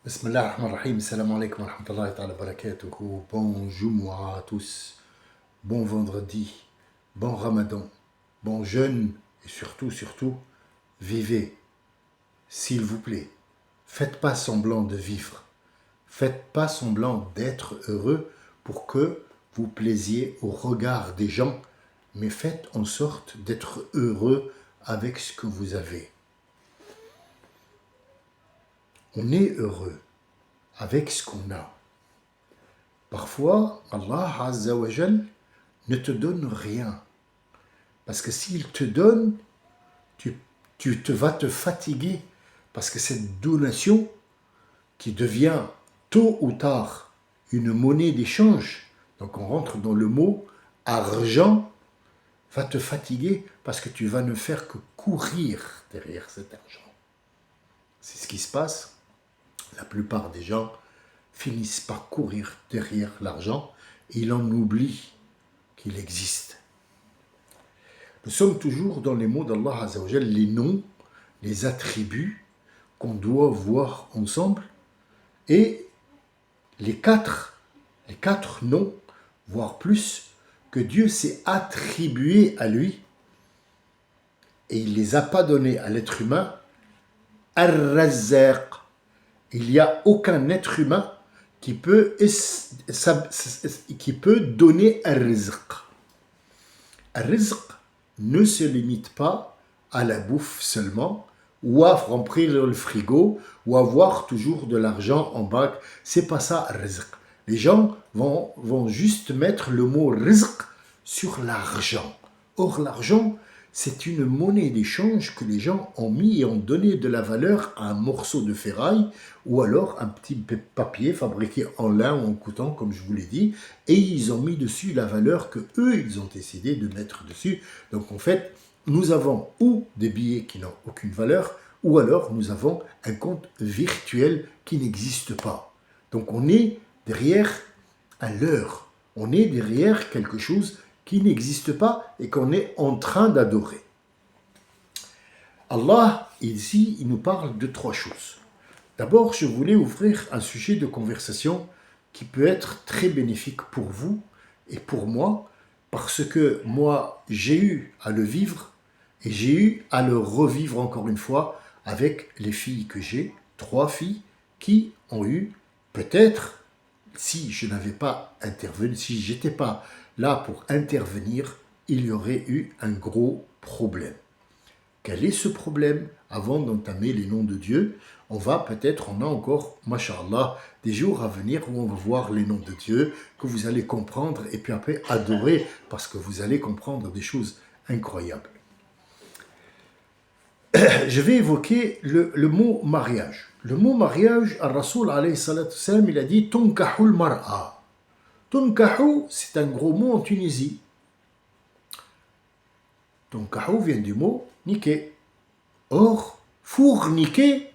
Bismillah ar-Rahman ar-Rahim, salam alaikum wa rahmatullahi ta'ala barakatuhu. Bon Jumu'ah à tous, bon vendredi, bon Ramadan, bon jeûne et surtout, vivez, s'il vous plaît. Faites pas semblant de vivre, faites pas semblant d'être heureux pour que vous plaisiez au regard des gens, mais faites en sorte d'être heureux avec ce que vous avez. On est heureux avec ce qu'on a. Parfois, Allah Azza wa Jal ne te donne rien. Parce que s'il te donne, tu vas te fatiguer. Parce que cette donation qui devient tôt ou tard une monnaie d'échange, donc on rentre dans le mot argent, va te fatiguer parce que tu vas ne faire que courir derrière cet argent. C'est ce qui se passe. La plupart des gens finissent par courir derrière l'argent et ils en oublient qu'il existe. Nous sommes toujours dans les mots d'Allah Azza wa Jal, les noms, les attributs qu'on doit voir ensemble et les quatre noms, voire plus, que Dieu s'est attribué à lui et il ne les a pas donnés à l'être humain. Ar-Razzaq. Il n'y a aucun être humain qui peut donner un rizq. Un rizq ne se limite pas à la bouffe seulement, ou à remplir le frigo, ou avoir toujours de l'argent en banque. C'est pas ça, un rizq. Les gens vont juste mettre le mot rizq sur l'argent. Or, l'argent, c'est une monnaie d'échange que les gens ont mis et ont donné de la valeur à un morceau de ferraille ou alors un petit papier fabriqué en lin ou en coton, comme je vous l'ai dit, et ils ont mis dessus la valeur que eux ils ont décidé de mettre dessus. Donc en fait, nous avons ou des billets qui n'ont aucune valeur, ou alors nous avons un compte virtuel qui n'existe pas. Donc on est derrière un leurre, on est derrière quelque chose qui n'existe pas et qu'on est en train d'adorer. Allah, ici, il nous parle de trois choses. D'abord, je voulais ouvrir un sujet de conversation qui peut être très bénéfique pour vous et pour moi, parce que moi, j'ai eu à le vivre et j'ai eu à le revivre encore une fois avec les filles que j'ai, trois filles qui ont eu peut-être, si je n'avais pas intervenu, si j'étais pas là pour intervenir, il y aurait eu un gros problème. Quel est ce problème? Avant d'entamer les noms de Dieu, on a encore, mashallah, des jours à venir où on va voir les noms de Dieu, que vous allez comprendre et puis après adorer parce que vous allez comprendre des choses incroyables. Je vais évoquer le mot mariage. Le mot mariage, Ar-Rasoul alayhi salatu salam, il a dit Tunkahul mar'a. Tunkahu, c'est un gros mot en Tunisie. Tunkahu vient du mot niquer. Or, fourniquer,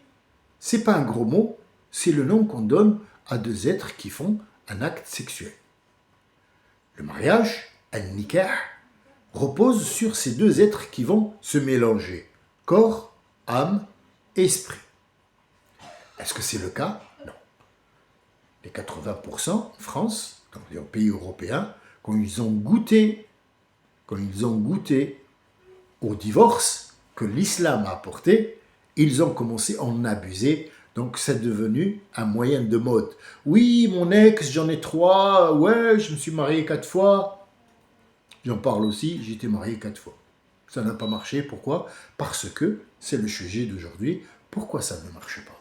c'est pas un gros mot, c'est le nom qu'on donne à deux êtres qui font un acte sexuel. Le mariage, al-nikah, repose sur ces deux êtres qui vont se mélanger, corps, âme, esprit. Est-ce que c'est le cas? Non. Les 80% en France, dans les pays européens, quand ils ont goûté au divorce que l'islam a apporté, ils ont commencé à en abuser. Donc c'est devenu un moyen de mode. Oui, mon ex, j'en ai 3. Ouais, je me suis marié 4 fois. J'en parle aussi, j'ai été marié 4 fois. Ça n'a pas marché. Pourquoi? Parce que c'est le sujet d'aujourd'hui. Pourquoi ça ne marche pas?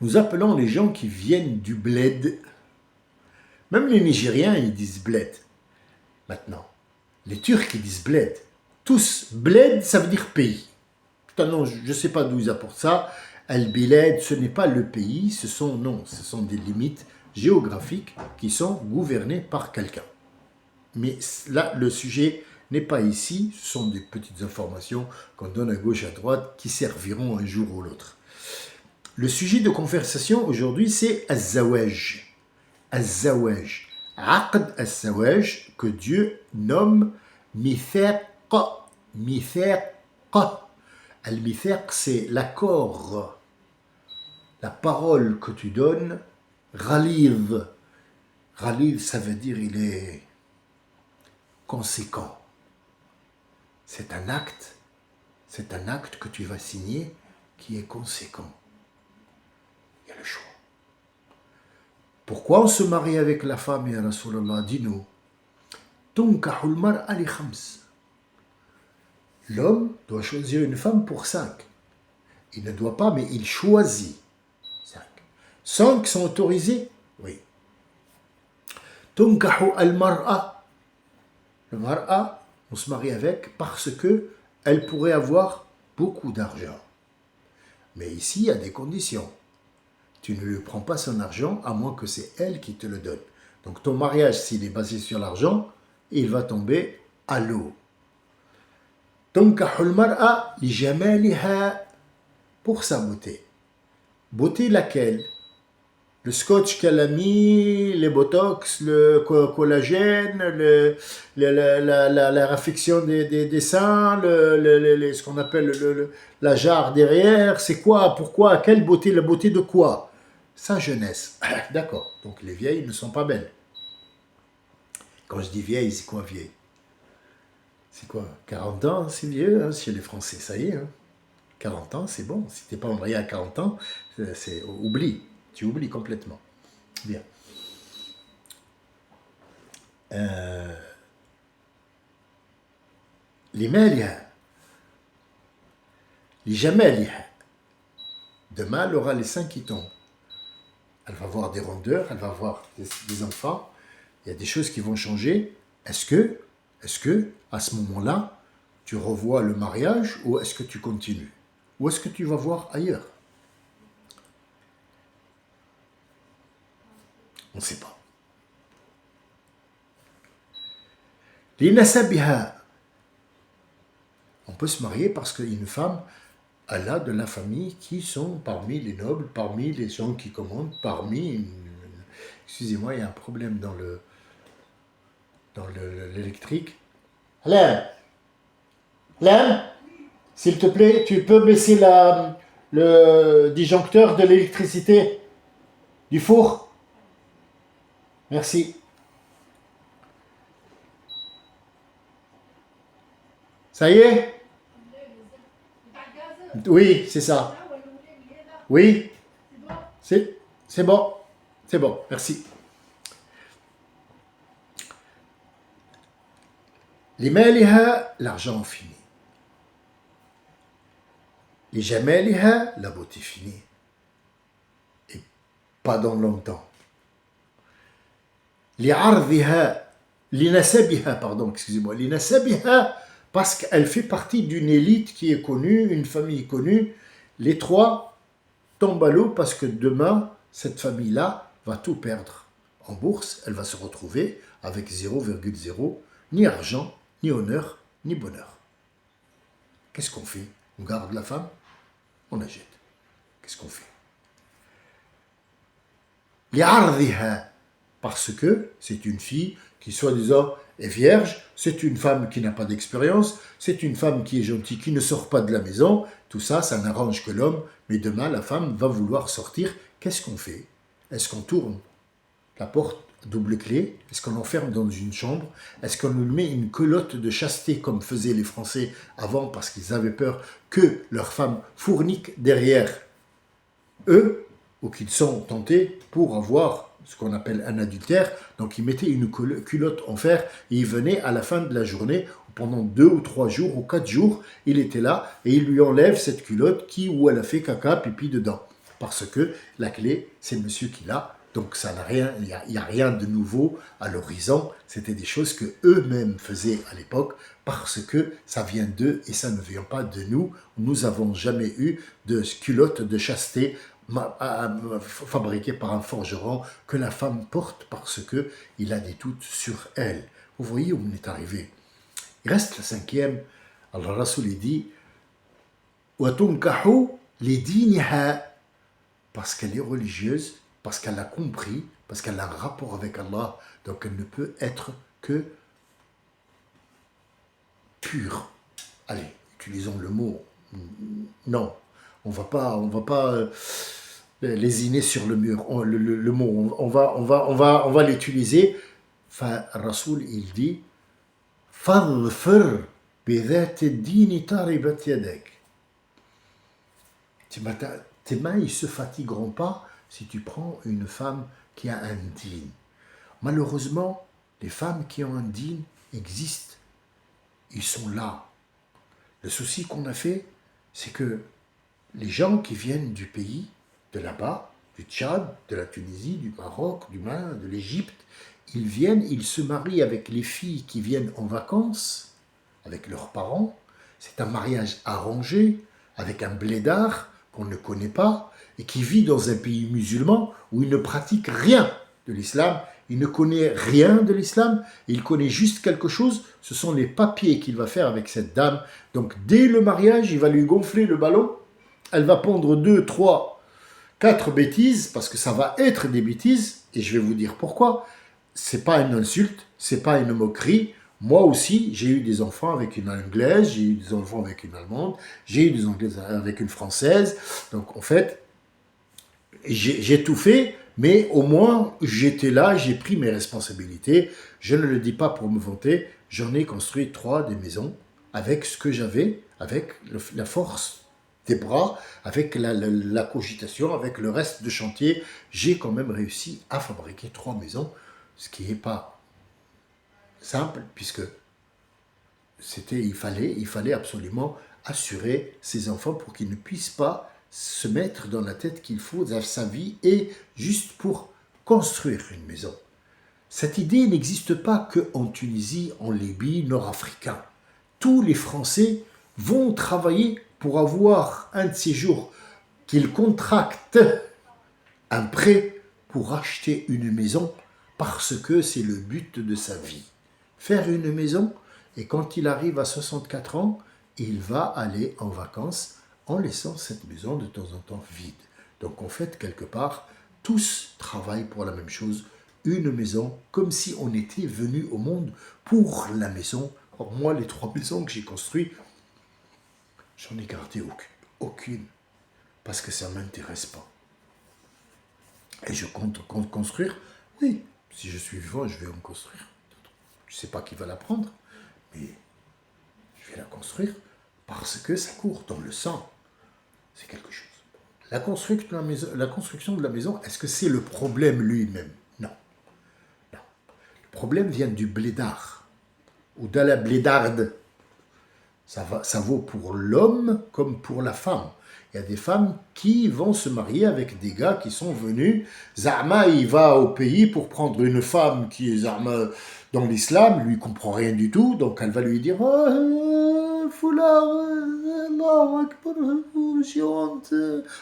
Nous appelons les gens qui viennent du bled. Même les Nigériens, ils disent bled. Maintenant, les Turcs, ils disent bled. Tous, bled, ça veut dire pays. Non, je ne sais pas d'où ils apportent ça. Al-Bilad, ce n'est pas le pays, ce sont des limites géographiques qui sont gouvernées par quelqu'un. Mais là, le sujet n'est pas ici, ce sont des petites informations qu'on donne à gauche, à droite, qui serviront un jour ou l'autre. Le sujet de conversation aujourd'hui, c'est Az-Zawaj. Az-Zawaj. Aqd Az-Zawaj, que Dieu nomme Mithaq. Mithaq. Al-Mithaq, c'est l'accord la parole que tu donnes, Ghalidh. Ghalidh, ça veut dire il est conséquent. C'est un acte que tu vas signer qui est conséquent. Il y a le choix. Pourquoi on se marie avec la femme, ya Rasulallah? Dis-nous. Tunkahul mar'a li khams. L'homme doit choisir une femme pour 5. Il ne doit pas, mais il choisit 5. 5 sont autorisés? Oui. Tunkahu al-mar'a. Le mar'a, on se marie avec parce que elle pourrait avoir beaucoup d'argent. Mais ici, il y a des conditions. Tu ne lui prends pas son argent à moins que c'est elle qui te le donne. Donc ton mariage, s'il est basé sur l'argent, il va tomber à l'eau. Tunkahul mar'a li jamaliha, pour sa beauté. Beauté laquelle? Le scotch qu'elle a mis, les botox, le collagène, la réfection des seins, ce qu'on appelle la jarre derrière, c'est quoi? Pourquoi? Quelle beauté? La beauté de quoi? Sa jeunesse. D'accord, donc les vieilles ne sont pas belles. Quand je dis vieille, c'est quoi vieille? C'est quoi? 40 ans, c'est vieux, hein, chez les Français, ça y est. Hein. 40 ans, c'est bon. Si tu n'es pas marié à 40 ans, oublie. Tu oublies complètement. Bien. لمالها لجمالها. Demain, elle aura les seins qui tombent. Elle va avoir des rondeurs, elle va avoir des enfants. Il y a des choses qui vont changer. Est-ce que, à ce moment-là, tu revois le mariage ou est-ce que tu continues? Ou est-ce que tu vas voir ailleurs? On ne sait pas. لنسبها. On peut se marier parce qu'une femme, elle a de la famille qui sont parmi les nobles, parmi les gens qui commandent, Excusez-moi, il y a un problème dans l'électrique. Alain, Alain, s'il te plaît, tu peux baisser le disjoncteur de l'électricité du four? Merci. Ça y est? Oui, c'est ça. Oui, c'est bon. C'est bon, merci. لمالها, l'argent fini. لجمالها, la beauté finie. Et pas dans longtemps. لعرضها, لنسبها, pardon, excusez-moi, لنسبها, parce qu'elle fait partie d'une élite qui est connue, une famille connue. Les trois tombent à l'eau parce que demain, cette famille-là va tout perdre. En bourse, elle va se retrouver avec 0,0, ni argent, ni honneur, ni bonheur. Qu'est-ce qu'on fait? On garde la femme? On la jette. Qu'est-ce qu'on fait? لعرضها, parce que c'est une fille qui soi-disant est vierge, c'est une femme qui n'a pas d'expérience, c'est une femme qui est gentille, qui ne sort pas de la maison, tout ça, ça n'arrange que l'homme, mais demain la femme va vouloir sortir, qu'est-ce qu'on fait? Est-ce qu'on tourne la porte double clé? Est-ce qu'on l'enferme dans une chambre? Est-ce qu'on lui met une culotte de chasteté comme faisaient les Français avant parce qu'ils avaient peur que leur femme fournique derrière eux ou qu'ils sont tentés pour avoir ce qu'on appelle un adultère. Donc ils mettaient une culotte en fer et ils venaient à la fin de la journée, pendant 2 ou 3 jours ou 4 jours, il était là et il lui enlève cette culotte où elle a fait caca, pipi dedans. Parce que la clé, c'est le monsieur qui l'a. Donc ça n'a rien, il n'y a rien de nouveau à l'horizon. C'était des choses que eux-mêmes faisaient à l'époque parce que ça vient d'eux et ça ne vient pas de nous. Nous n'avons jamais eu de culotte de chasteté fabriquée par un forgeron que la femme porte parce que il a des doutes sur elle. Vous voyez où on est arrivé. Il reste le 5e. Allah Rasoul dit وَتُنْكَحُ لِدِينِهَا, parce qu'elle est religieuse, parce qu'elle a compris, parce qu'elle a un rapport avec Allah, donc elle ne peut être que pure. Allez, utilisons le mot. Non, on va pas lésiner sur le mur. Le mot, on va l'utiliser. Enfin, Rasoul, il dit Fadfir bidat ad-din taribat yadak. Tes mains, ils ne se fatigueront pas si tu prends une femme qui a un din. Malheureusement, les femmes qui ont un din existent. Ils sont là. Le souci qu'on a fait, c'est que les gens qui viennent du pays, de là-bas, du Tchad, de la Tunisie, du Maroc, du Mali, de l'Égypte, ils viennent, ils se marient avec les filles qui viennent en vacances, avec leurs parents. C'est un mariage arrangé, avec un blédard qu'on ne connaît pas, et qui vit dans un pays musulman où il ne pratique rien de l'islam. Il ne connaît rien de l'islam, il connaît juste quelque chose, ce sont les papiers qu'il va faire avec cette dame. Donc dès le mariage, il va lui gonfler le ballon, elle va pondre 2, 3, 4 bêtises, parce que ça va être des bêtises, et je vais vous dire pourquoi. C'est pas une insulte, c'est pas une moquerie. Moi aussi, j'ai eu des enfants avec une Anglaise, j'ai eu des enfants avec une Allemande, j'ai eu des Anglaises avec une Française. Donc en fait, j'ai tout fait, mais au moins j'étais là, j'ai pris mes responsabilités. Je ne le dis pas pour me vanter, j'en ai construit 3 des maisons avec ce que j'avais, avec la force des bras, avec la cogitation, avec le reste de chantier. J'ai quand même réussi à fabriquer 3 maisons, ce qui n'est pas simple, puisque il fallait absolument assurer ces enfants pour qu'ils ne puissent pas se mettre dans la tête qu'il faut sa vie et juste pour construire une maison. Cette idée n'existe pas qu'en Tunisie, en Libye, nord-africain. Tous les Français vont travailler pour avoir un de ces jours qu'ils contractent un prêt pour acheter une maison parce que c'est le but de sa vie. Faire une maison, et quand il arrive à 64 ans, il va aller en vacances en laissant cette maison de temps en temps vide. Donc en fait, quelque part, tous travaillent pour la même chose, une maison, comme si on était venu au monde pour la maison. Or moi, les 3 maisons que j'ai construites, j'en ai gardé aucune, parce que ça ne m'intéresse pas. Et je compte construire, oui, si je suis vivant, je vais en construire. Je ne sais pas qui va la prendre, mais je vais la construire parce que ça court dans le sang. C'est quelque chose. La construction de la maison, est-ce que c'est le problème lui-même? Non. Non. Le problème vient du blédard ou de la blédarde. Ça vaut pour l'homme comme pour la femme. Il y a des femmes qui vont se marier avec des gars qui sont venus. Zahma, il va au pays pour prendre une femme qui est Zahma dans l'islam, lui, il ne comprend rien du tout, donc elle va lui dire oh, foulard, Allah Akbar, j'ai honte.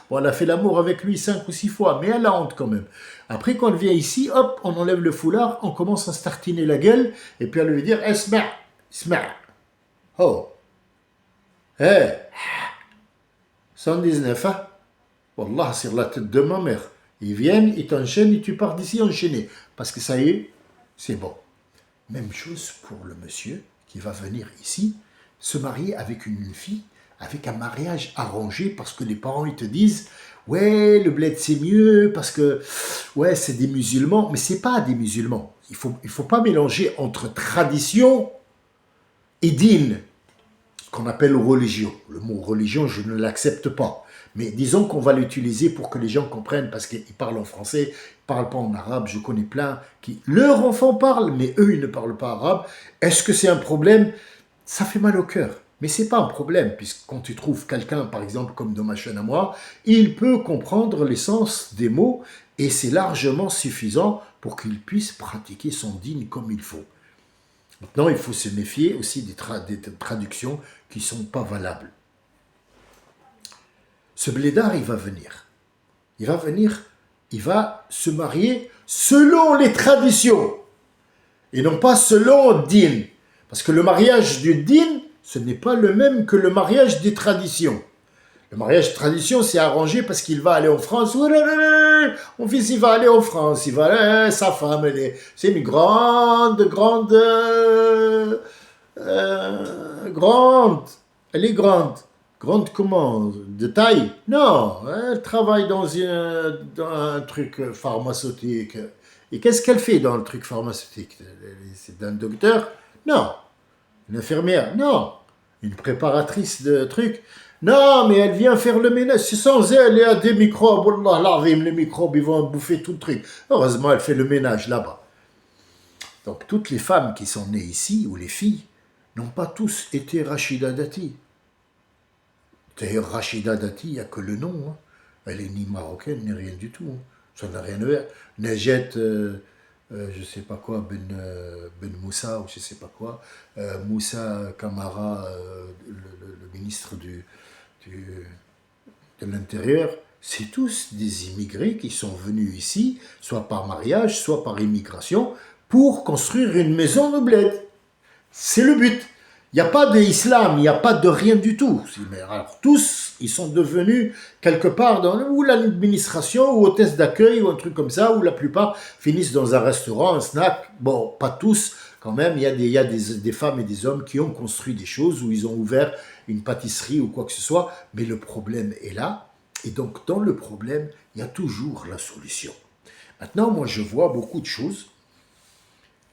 Bon, elle a fait l'amour avec lui 5 ou 6 fois, mais elle a honte quand même. Après, quand elle vient ici, hop, on enlève le foulard, on commence à se tartiner la gueule, et puis elle lui dire Esma, Isma, oh, hé, 119, hein? Wallah, sur la tête de ma mère. Ils viennent, ils t'enchaînent et tu pars d'ici enchaîné. Parce que ça y est, c'est bon. Même chose pour le monsieur qui va venir ici, se marier avec une fille, avec un mariage arrangé, parce que les parents, ils te disent « Ouais, le bled, c'est mieux, parce que, ouais, c'est des musulmans. » Mais c'est pas des musulmans. Il faut pas mélanger entre tradition et dîne, qu'on appelle religion. Le mot religion, je ne l'accepte pas. Mais disons qu'on va l'utiliser pour que les gens comprennent, parce qu'ils parlent en français, ils ne parlent pas en arabe. Je connais plein qui, leur enfant parle, mais eux, ils ne parlent pas arabe. Est-ce que c'est un problème? Ça fait mal au cœur. Mais ce n'est pas un problème, puisque quand tu trouves quelqu'un, par exemple, comme dans ma chaîne à moi, il peut comprendre l'essence des mots, et c'est largement suffisant pour qu'il puisse pratiquer son dîne comme il faut. Maintenant, il faut se méfier aussi des traductions qui ne sont pas valables. Ce blédard, il va venir. Il va se marier selon les traditions et non pas selon din. Parce que le mariage du din, ce n'est pas le même que le mariage des traditions. Le mariage de tradition, c'est arrangé parce qu'il va aller en France. Mon fils, il va aller en France. Il va aller, sa femme, c'est une grande. Elle est grande. Grande comment? De taille? Non, elle travaille dans un truc pharmaceutique. Et qu'est-ce qu'elle fait dans le truc pharmaceutique? C'est un docteur? Non. Une infirmière? Non. Une préparatrice de trucs? Non, mais elle vient faire le ménage. C'est sans elle, il y a des microbes. Wallah, l'azim, les microbes, ils vont bouffer tout le truc. Heureusement, elle fait le ménage là-bas. Donc, toutes les femmes qui sont nées ici, ou les filles, n'ont pas tous été Rachida Dati. D'ailleurs, Rachida Dati, il n'y a que le nom. Hein. Elle est ni marocaine, ni rien du tout. Hein. Ça n'a rien à voir. Najet, je ne sais pas quoi, ben Moussa, ou je ne sais pas quoi. Moussa Kamara, le ministre du- de l'Intérieur. C'est tous des immigrés qui sont venus ici, soit par mariage, soit par immigration, pour construire une maison de bled. C'est le but. Il n'y a pas d'islam, il n'y a pas de rien du tout. Mais alors, tous, ils sont devenus quelque part dans ou l'administration, ou hôtesse d'accueil, ou un truc comme ça, ou la plupart finissent dans un restaurant, un snack. Bon, pas tous, quand même. Il y a des femmes et des hommes qui ont construit des choses, où ils ont ouvert une pâtisserie ou quoi que ce soit. Mais le problème est là. Et donc, dans le problème, il y a toujours la solution. Maintenant, moi, je vois beaucoup de choses.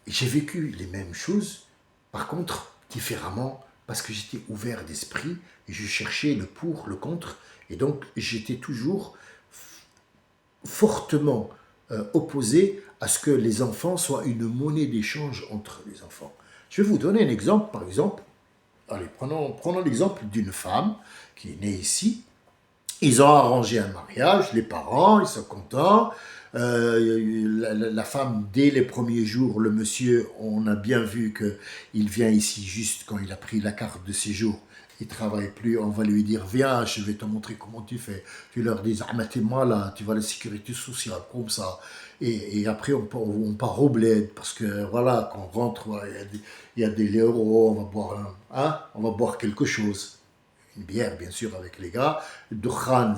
Et j'ai vécu les mêmes choses, par contre, différemment, parce que j'étais ouvert d'esprit et je cherchais le pour, le contre, et donc j'étais toujours fortement opposé à ce que les enfants soient une monnaie d'échange entre les enfants. Je vais vous donner un exemple, par exemple, allez, prenons l'exemple d'une femme qui est née ici. Ils ont arrangé un mariage, les parents, ils sont contents. La femme, dès les premiers jours, le monsieur, on a bien vu qu'il vient ici juste quand il a pris la carte de séjour. Il ne travaille plus, on va lui dire, viens, je vais te montrer comment tu fais. Tu leur dis, ah, mettez-moi là, tu vas à la sécurité sociale, comme ça. Et après, on part au bled, parce que voilà, quand on rentre, voilà, il y a des euros, on va boire quelque chose une bière, bien sûr, avec les gars, Dukhan,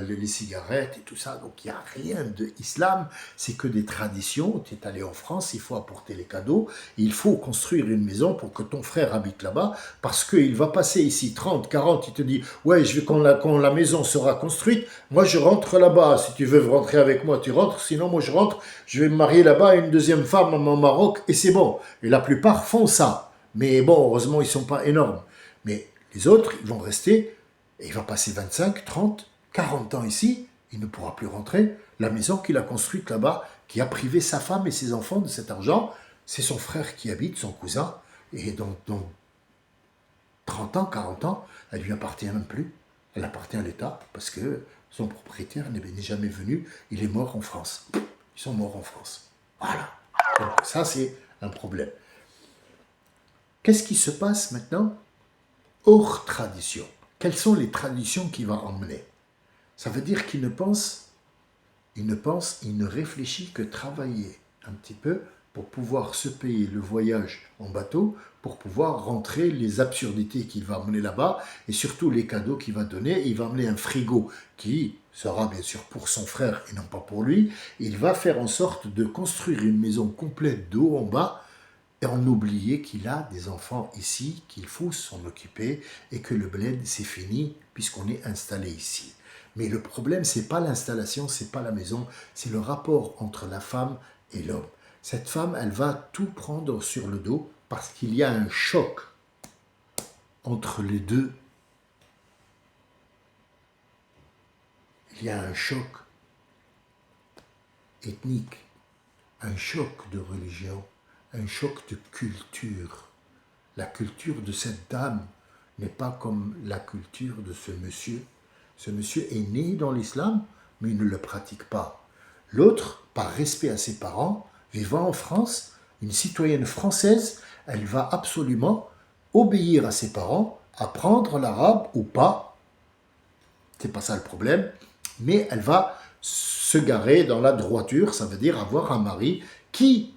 les cigarettes et tout ça. Donc, il n'y a rien de islam, c'est que des traditions. Tu es allé en France, il faut apporter les cadeaux. Il faut construire une maison pour que ton frère habite là-bas, parce qu'il va passer ici 30, 40, il te dit, ouais, je vais, quand la maison sera construite, moi, je rentre là-bas. Si tu veux rentrer avec moi, tu rentres. Sinon, moi, je rentre, je vais me marier là-bas à une deuxième femme au Maroc, et c'est bon. Et la plupart font ça. Mais bon, heureusement, ils ne sont pas énormes. Mais les autres, ils vont rester, et il va passer 25, 30, 40 ans ici, il ne pourra plus rentrer. La maison qu'il a construite là-bas, qui a privé sa femme et ses enfants de cet argent, c'est son frère qui habite, son cousin, et dans 30 ans, 40 ans, elle lui appartient même plus. Elle appartient à l'État, parce que son propriétaire n'est jamais venu, il est mort en France. Ils sont morts en France. Voilà. Donc ça, c'est un problème. Qu'est-ce qui se passe maintenant hors tradition? Quelles sont les traditions qu'il va emmener? Ça veut dire qu'il ne pense, il ne réfléchit que travailler un petit peu pour pouvoir se payer le voyage en bateau, pour pouvoir rentrer les absurdités qu'il va emmener là-bas, et surtout les cadeaux qu'il va donner. Il va emmener un frigo qui sera bien sûr pour son frère et non pas pour lui. Il va faire en sorte de construire une maison complète de haut en bas, et on oubliait qu'il a des enfants ici, qu'il faut s'en occuper et que le bled, c'est fini puisqu'on est installé ici. Mais le problème, c'est pas l'installation, c'est pas la maison, c'est le rapport entre la femme et l'homme. Cette femme, elle va tout prendre sur le dos parce qu'il y a un choc entre les deux. Il y a un choc ethnique, un choc de religion, un choc de culture. La culture de cette dame n'est pas comme la culture de ce monsieur. Ce monsieur est né dans l'islam, mais il ne le pratique pas. L'autre, par respect à ses parents, vivant en France, une citoyenne française, elle va absolument obéir à ses parents, apprendre l'arabe ou pas, c'est pas ça le problème, mais elle va se garer dans la droiture, ça veut dire avoir un mari qui,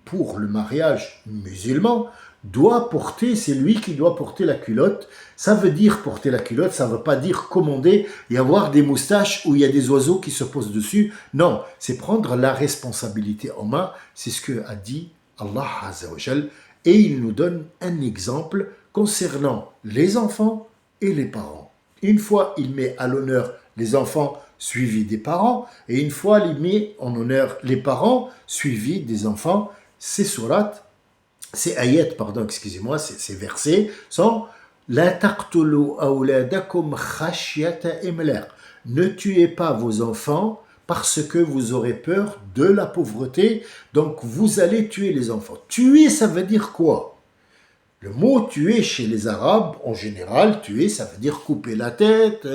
pour le mariage musulman, doit porter, c'est lui qui doit porter la culotte. Ça veut dire porter la culotte, ça ne veut pas dire commander et avoir des moustaches où il y a des oiseaux qui se posent dessus. Non, c'est prendre la responsabilité en main. C'est ce que a dit Allah Azza wa Jal. Et il nous donne un exemple concernant les enfants et les parents. Une fois, il met à l'honneur les enfants suivis des parents, et une fois, il met en honneur les parents suivis des enfants. Ces sourates, ces ayats, pardon, excusez-moi, ces versets sont La taqtulu awladakum khashyata imlaq. Ne tuez pas vos enfants parce que vous aurez peur de la pauvreté, donc vous allez tuer les enfants. Tuer, ça veut dire quoi? Le mot tuer chez les Arabes, en général, tuer, ça veut dire couper la tête,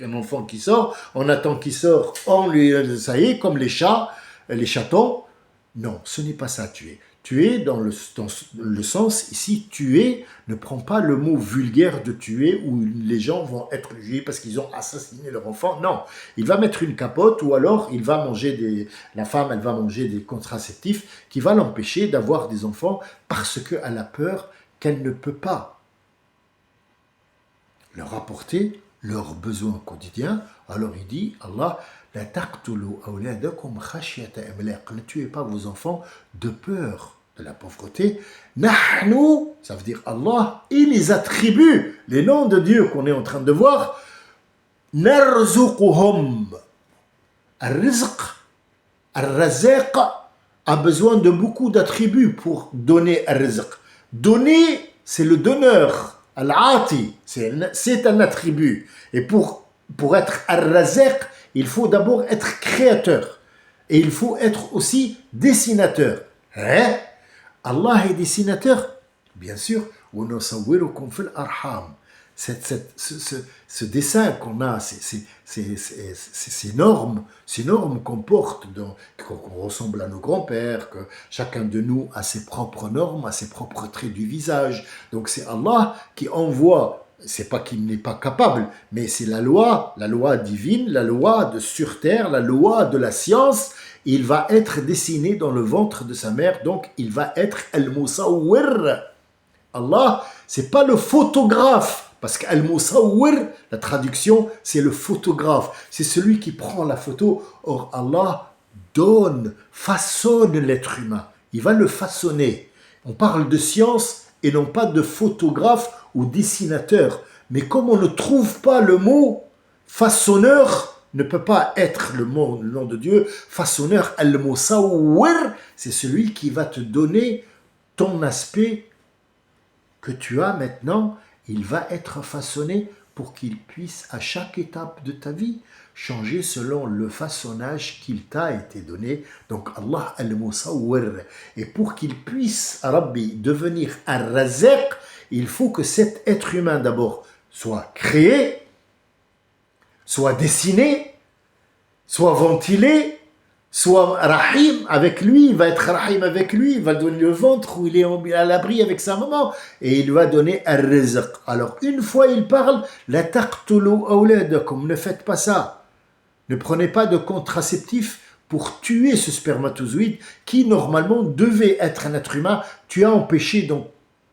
un enfant qui sort, on attend qu'il sort, on lui, ça y est, comme les chats, les chatons. Non, ce n'est pas ça, tuer. Tuer, dans le sens, ici, tuer ne prend pas le mot vulgaire de tuer où les gens vont être jugés parce qu'ils ont assassiné leur enfant. Non, il va mettre une capote ou alors il va la femme, elle va manger des contraceptifs qui va l'empêcher d'avoir des enfants parce qu'elle a peur qu'elle ne peut pas leur apporter leurs besoins quotidiens. Alors il dit, Allah, la taqtulu awladakum khashyata imlaq. Ne tuez pas vos enfants de peur de la pauvreté. Nahnu, ça veut dire Allah, il les attribue, les noms de Dieu qu'on est en train de voir. Narzuquhum. Ar-rizq, ar-razaq a besoin de beaucoup d'attributs pour donner ar-rizq. Donner, c'est le donneur. Al-ati, c'est un attribut. Et pour être ar-razaq, il faut d'abord être créateur. Et il faut être aussi dessinateur. Hein? Allah est dessinateur? Bien sûr. وَنُصَوِّرُكُمْ فِي الْأَرْحَامِ. Ce dessin qu'on a, ces normes qu'on porte, qu'on ressemble à nos grands-pères, que chacun de nous a ses propres normes, a ses propres traits du visage. Donc c'est Allah qui envoie, c'est pas qu'il n'est pas capable, mais c'est la loi divine, la loi de sur terre, la loi de la science. Il va être dessiné dans le ventre de sa mère, donc il va être al-Musawwir. Allah, c'est pas le photographe, parce qu'al-Musawwir, la traduction, c'est le photographe, c'est celui qui prend la photo. Or, Allah façonne l'être humain, il va le façonner. On parle de science et non pas de photographe ou dessinateur. Mais comme on ne trouve pas le mot façonneur, ne peut pas être le nom de Dieu, façonneur, al-Musawwir, c'est celui qui va te donner ton aspect que tu as maintenant, il va être façonné pour qu'il puisse à chaque étape de ta vie changer selon le façonnage qu'il t'a été donné. Donc Allah al-Musawwir. Et pour qu'il puisse, Rabbi, devenir un razaq, il faut que cet être humain d'abord soit créé, soit dessiné, soit ventilé, soit rahim avec lui, il va être rahim avec lui, il va donner le ventre où il est à l'abri avec sa maman et il va donner ar-rizq. Alors une fois il parle, la taqtulu awladakum, ne faites pas ça. Ne prenez pas de contraceptif pour tuer ce spermatozoïde qui normalement devait être un être humain. Tu as empêché, donc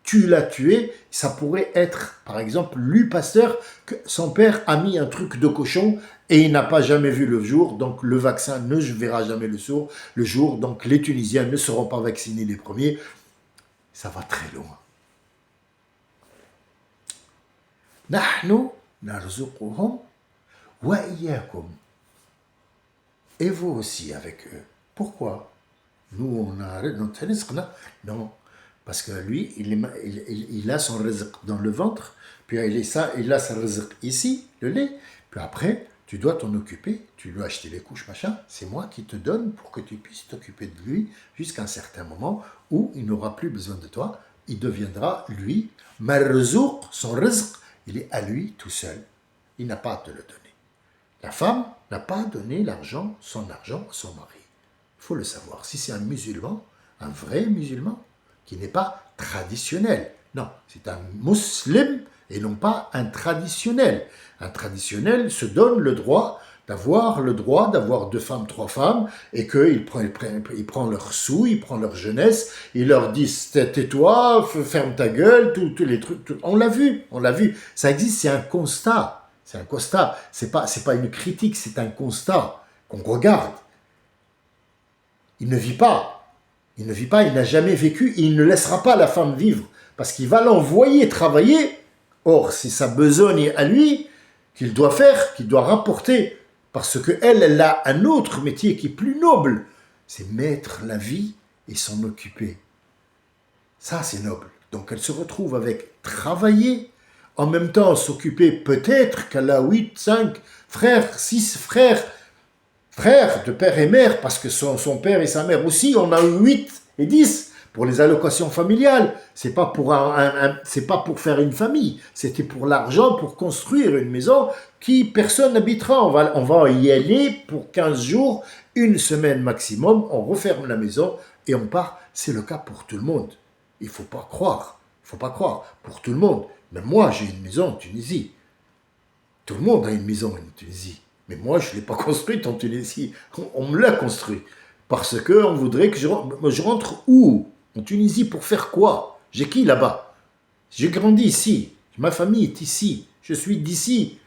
tu l'as tué. Ça pourrait être par exemple Louis Pasteur, que son père a mis un truc de cochon et il n'a pas jamais vu le jour, donc le vaccin ne verra jamais le jour, donc les Tunisiens ne seront pas vaccinés les premiers. Ça va très loin. Nahnu narzuquhum wa iyyakum. Et vous aussi avec eux. Pourquoi? Nous, on a notre rizq là? Non. Parce que lui, il a son rizq dans le ventre, puis il a son rizq ici, le lait, puis après, tu dois t'en occuper, tu dois acheter les couches, machin, c'est moi qui te donne pour que tu puisses t'occuper de lui jusqu'à un certain moment où il n'aura plus besoin de toi, il deviendra, lui, marzouk, son rizq, il est à lui tout seul, il n'a pas à te le donner. La femme n'a pas donné son argent à son mari. Il faut le savoir. Si c'est un musulman, un vrai musulman, qui n'est pas traditionnel. Non, c'est un musulman et non pas un traditionnel. Un traditionnel se donne le droit d'avoir 2 femmes, 3 femmes, et qu'il prend leurs sous, il prend leur jeunesse, il leur dit tais-toi, ferme ta gueule, tous les trucs. On l'a vu. Ça existe, c'est un constat. C'est un constat. C'est pas une critique, c'est un constat qu'on regarde. Il ne vit pas. Il n'a jamais vécu, et il ne laissera pas la femme vivre, parce qu'il va l'envoyer travailler Or, c'est sa besogne à lui qu'il doit faire, qu'il doit rapporter, parce qu'elle, elle a un autre métier qui est plus noble, c'est mettre la vie et s'en occuper. Ça, c'est noble. Donc, elle se retrouve avec travailler, en même temps s'occuper, peut-être qu'elle a 8, 5 frères, 6 frères de père et mère, parce que son père et sa mère aussi, on a eu 8 et 10 pour les allocations familiales. C'est pas pour c'est pas pour faire une famille, c'était pour l'argent, pour construire une maison qui personne n'habitera. On va y aller pour 15 jours, une semaine maximum, on referme la maison et on part. C'est le cas pour tout le monde. Il faut pas croire, pour tout le monde. Même moi, j'ai une maison en Tunisie. Tout le monde a une maison en Tunisie. Mais moi, je ne l'ai pas construite en Tunisie. On me l'a construite. Parce qu'on voudrait que je rentre où? En Tunisie pour faire quoi? J'ai qui là-bas? J'ai grandi ici. Ma famille est ici. Je suis d'ici.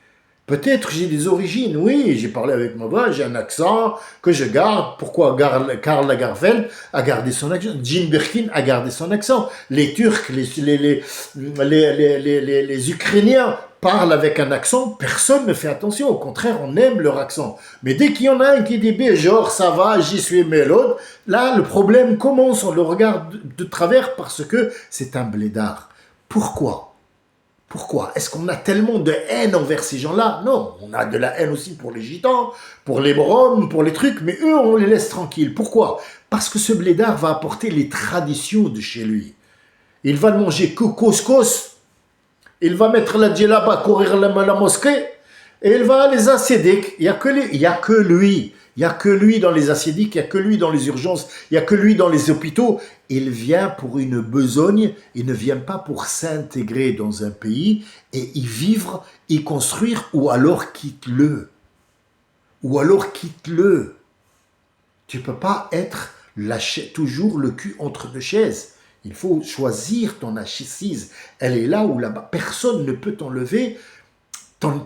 Peut-être j'ai des origines, oui, j'ai parlé avec ma voix, j'ai un accent que je garde. Pourquoi Karl Lagerfeld a gardé son accent? Jim Birkin a gardé son accent. Les Turcs, les Ukrainiens parlent avec un accent, personne ne fait attention. Au contraire, on aime leur accent. Mais dès qu'il y en a un qui dit B, genre ça va, j'y suis mélode, là le problème commence, on le regarde de travers parce que c'est un blédard. Pourquoi? Pourquoi? Est-ce qu'on a tellement de haine envers ces gens-là? Non, on a de la haine aussi pour les gitans, pour les roms, pour les trucs, mais eux, on les laisse tranquilles. Pourquoi? Parce que ce blédard va apporter les traditions de chez lui. Il va ne manger que couscous, il va mettre la djellaba, courir la mosquée, et il va à les assédiques. Il n'y a que lui. Il n'y a que lui dans les assédiques, il n'y a que lui dans les urgences, il n'y a que lui dans les hôpitaux. Il vient pour une besogne, il ne vient pas pour s'intégrer dans un pays et y vivre, y construire, ou alors quitte-le. Ou alors quitte-le. Tu ne peux pas être toujours le cul entre deux chaises. Il faut choisir ton assise. Elle est là ou là-bas. Personne ne peut t'enlever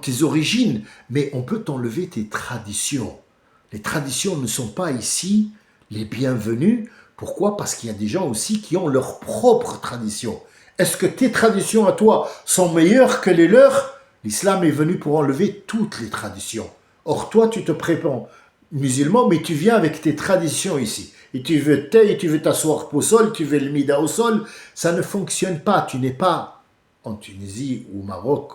tes origines, mais on peut t'enlever tes traditions. Les traditions ne sont pas ici les bienvenues. Pourquoi? Parce qu'il y a des gens aussi qui ont leurs propres traditions. Est-ce que tes traditions à toi sont meilleures que les leurs? L'islam est venu pour enlever toutes les traditions. Or, toi, tu te prétends musulman, mais tu viens avec tes traditions ici. Et tu veux t'asseoir au sol, tu veux le mida au sol. Ça ne fonctionne pas. Tu n'es pas en Tunisie ou au Maroc,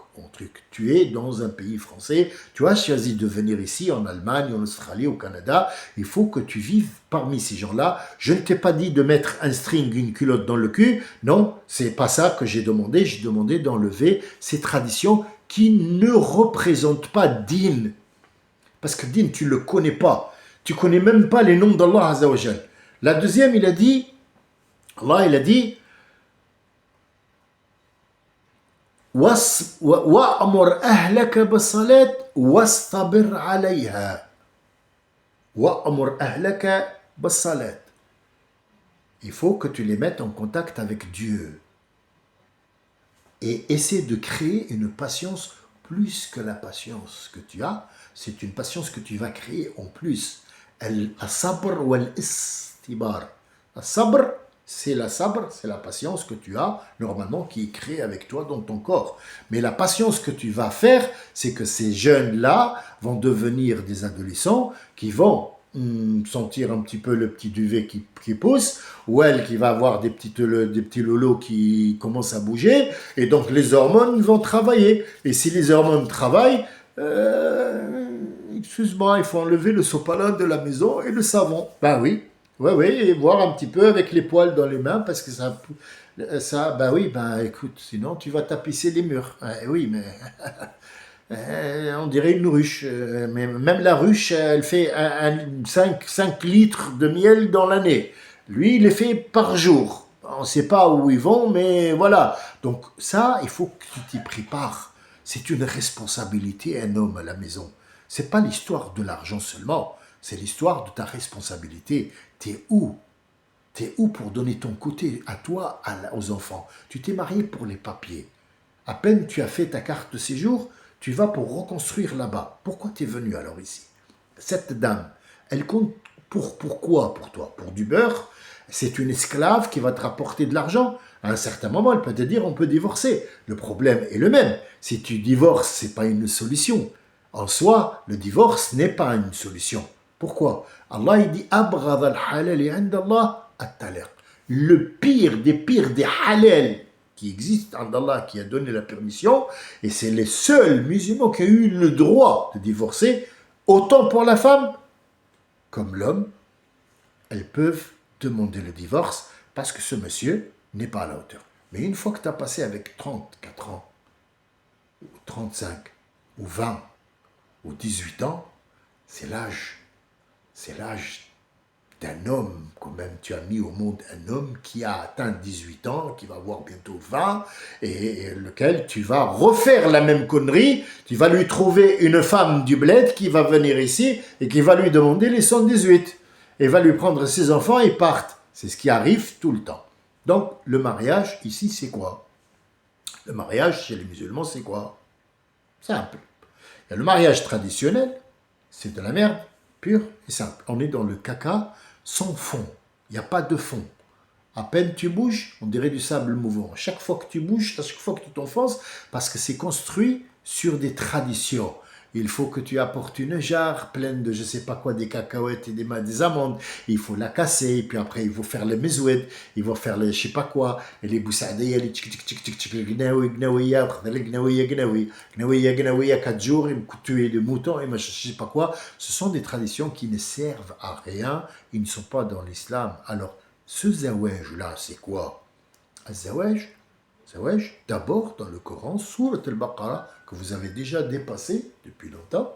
tu es dans un pays français, tu as choisi de venir ici, en Allemagne, en Australie, au Canada, il faut que tu vives parmi ces gens-là. Je ne t'ai pas dit de mettre un string, une culotte dans le cul, non, c'est pas ça que j'ai demandé d'enlever ces traditions qui ne représentent pas din. Parce que din, tu ne le connais pas, tu ne connais même pas les noms d'Allah Azza wa Jal. La deuxième, Allah il a dit, وَأْمُرْ أَهْلَكَ بِالصَّلَاةِ وَاسْتَبِرْ عَلَيْهَا وَأْمُرْ أَهْلَكَ بِالصَّلَاةِ. Il faut que tu les mettes en contact avec Dieu et essaie de créer une patience plus que la patience que tu as. C'est une patience que tu vas créer en plus. Al-sabr wal-istibar. Al-sabr, c'est la patience que tu as normalement qui est créée avec toi dans ton corps. Mais la patience que tu vas faire, c'est que ces jeunes-là vont devenir des adolescents qui vont sentir un petit peu le petit duvet qui pousse, ou elle qui va avoir des petits lolos qui commencent à bouger, et donc les hormones vont travailler. Et si les hormones travaillent, excuse-moi, il faut enlever le sopalin de la maison et le savon. Ben oui. Oui, et voir un petit peu avec les poils dans les mains, parce que écoute, sinon tu vas tapisser les murs. Oui, mais on dirait une ruche. Mais même la ruche, elle fait 5 litres de miel dans l'année. Lui, il les fait par jour. On ne sait pas où ils vont, mais voilà. Donc ça, il faut que tu t'y prépares. C'est une responsabilité, un homme à la maison. C'est pas l'histoire de l'argent seulement. C'est l'histoire de ta responsabilité. T'es où? T'es où pour donner ton côté à toi, aux enfants? Tu t'es marié pour les papiers. À peine tu as fait ta carte de séjour, tu vas pour reconstruire là-bas. Pourquoi tu es venu alors ici? Cette dame, elle compte pourquoi pour toi? Pour du beurre? C'est une esclave qui va te rapporter de l'argent? À un certain moment, elle peut te dire on peut divorcer. Le problème est le même. Si tu divorces, ce n'est pas une solution. En soi, le divorce n'est pas une solution. Pourquoi? Allah il dit Abghad al-halali indallah at-talaq. Le pire des halal qui existent en Allah, qui a donné la permission, et c'est les seuls musulmans qui ont eu le droit de divorcer, autant pour la femme comme l'homme, elles peuvent demander le divorce parce que ce monsieur n'est pas à la hauteur. Mais une fois que tu as passé avec 34 ans, ou 35, ou 20, ou 18 ans, c'est l'âge d'un homme, quand même, tu as mis au monde un homme qui a atteint 18 ans, qui va avoir bientôt 20, et lequel tu vas refaire la même connerie, tu vas lui trouver une femme du bled qui va venir ici et qui va lui demander les 118, et va lui prendre ses enfants et partent. C'est ce qui arrive tout le temps. Donc, le mariage, ici, c'est quoi? Le mariage, chez les musulmans, c'est quoi? Simple. Il y a le mariage traditionnel, c'est de la merde, pure et simple. On est dans le caca sans fond. Il n'y a pas de fond. À peine tu bouges, on dirait du sable mouvant. Chaque fois que tu bouges, chaque fois que tu t'enfonces, parce que c'est construit sur des traditions. Il faut que tu apportes une jarre pleine de je ne sais pas quoi, des cacahuètes et des amandes. Il faut la casser, et puis après il faut faire les mezoued, il faut faire les je sais pas quoi, et les boussadiyya, les tchik tchik tchik tchik tchik, gnaoui, gnaouiya, gnaouiya, gnaouiya, 4 jours, il me tuer des moutons, et je sais pas quoi. Ce sont des traditions qui ne servent à rien, ils ne sont pas dans l'islam. Alors, ce zawaj là, c'est quoi? Un zawaj, d'abord dans le Coran, Sourate al-Baqarah, que vous avez déjà dépassé depuis longtemps,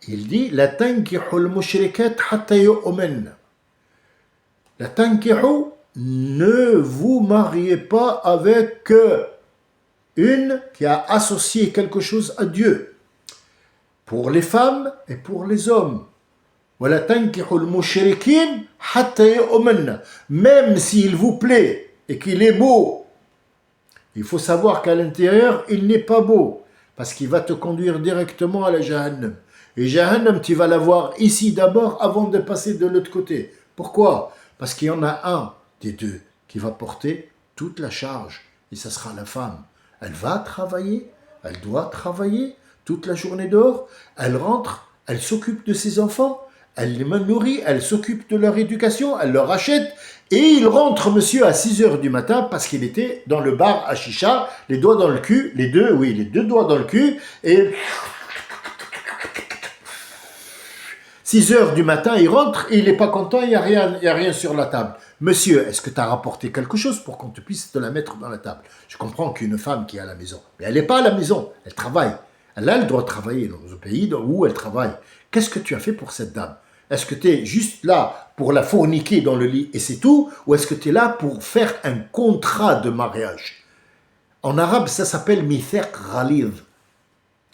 il dit La tankihul mushrikat hatta yu'min. La tankihu, ne vous mariez pas avec une qui a associé quelque chose à Dieu, pour les femmes et pour les hommes. Wala tankihul mushrikin hatta yu'min. Même s'il vous plaît et qu'il est beau, il faut savoir qu'à l'intérieur, il n'est pas beau, parce qu'il va te conduire directement à la Jahannam. Et Jahannam, tu vas la voir ici d'abord avant de passer de l'autre côté. Pourquoi? Parce qu'il y en a un des deux qui va porter toute la charge, et ça sera la femme. Elle va travailler, elle doit travailler toute la journée dehors, elle rentre, elle s'occupe de ses enfants, elle les nourrit, elle s'occupe de leur éducation, elle leur achète, et il rentre, monsieur, à 6 heures du matin parce qu'il était dans le bar à chicha, les doigts dans le cul, les deux doigts dans le cul, et 6 heures du matin, il rentre, et il n'est pas content, il n'y a rien sur la table. Monsieur, est-ce que tu as rapporté quelque chose pour qu'on te puisse te la mettre dans la table? Je comprends qu'une femme qui est à la maison, mais elle n'est pas à la maison, elle travaille. Elle doit travailler dans un pays où elle travaille. Qu'est-ce que tu as fait pour cette dame? Est-ce que tu es juste là pour la fourniquer dans le lit et c'est tout? Ou est-ce que tu es là pour faire un contrat de mariage? En arabe, ça s'appelle mithaq ghalidh.